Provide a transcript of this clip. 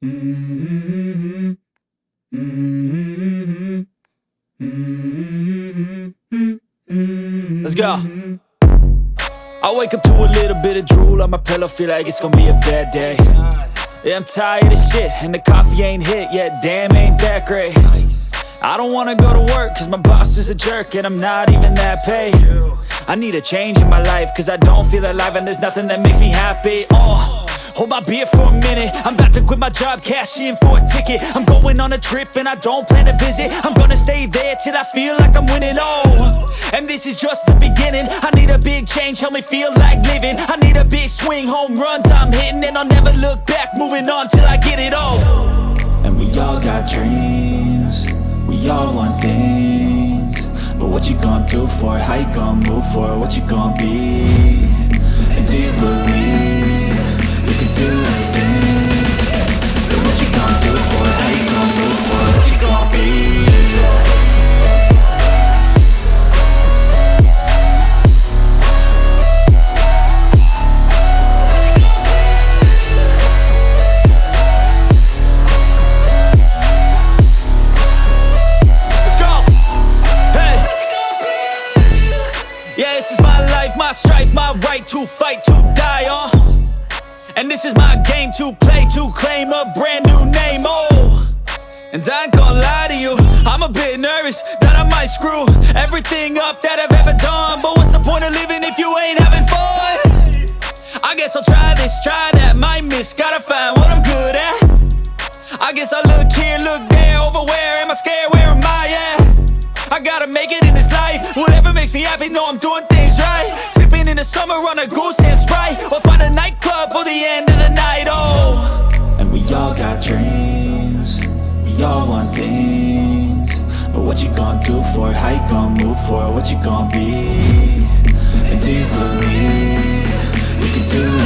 Mm-hmm. Mm-hmm. Mm-hmm. Let's go. I wake up to a little bit of drool on my pillow, feel like it's gonna be a bad day. Yeah, I'm tired of shit, and the coffee ain't hit yet, damn ain't that great. I don't wanna go to work, cause my boss is a jerk, and I'm not even that paid. I need a change in my life, cause I don't feel alive, and there's nothing that makes me happy. Hold my beer for a minute, I'm about to quit my job, cash in for a ticket. I'm going on a trip and I don't plan to visit. I'm gonna stay there till I feel like I'm winning, and this is just the beginning. I need a big change, help me feel like living. I need a big swing, home runs I'm hitting, and I'll never look back, moving on till I get it all. And we all got dreams, we all want things, but what you gonna do for it? How you gonna move for it? What you gonna be? And do you believe you can do anything? But what you gonna do for it? How you gonna move for it? What you gonna be? Let's go! Hey! Yeah, this is my life, my strife, my right to fight, to die on. And this is my game to play, to claim a brand new name, And I ain't gonna lie to you, I'm a bit nervous that I might screw everything up that I've ever done. But what's the point of living if you ain't having fun? I guess I'll try this, try that, might miss, gotta find what I'm good at. I guess I look here, look there, over where am I scared, where am I at? I gotta make it in this life, whatever makes me happy, know I'm doing things right. Sipping in the summer on a goose and Sprite, or find a nightclub for the end of the night, And we all got dreams, we all want things, but what you gonna do for it? How you gonna move for it? What you gonna be? And do you believe you can do it?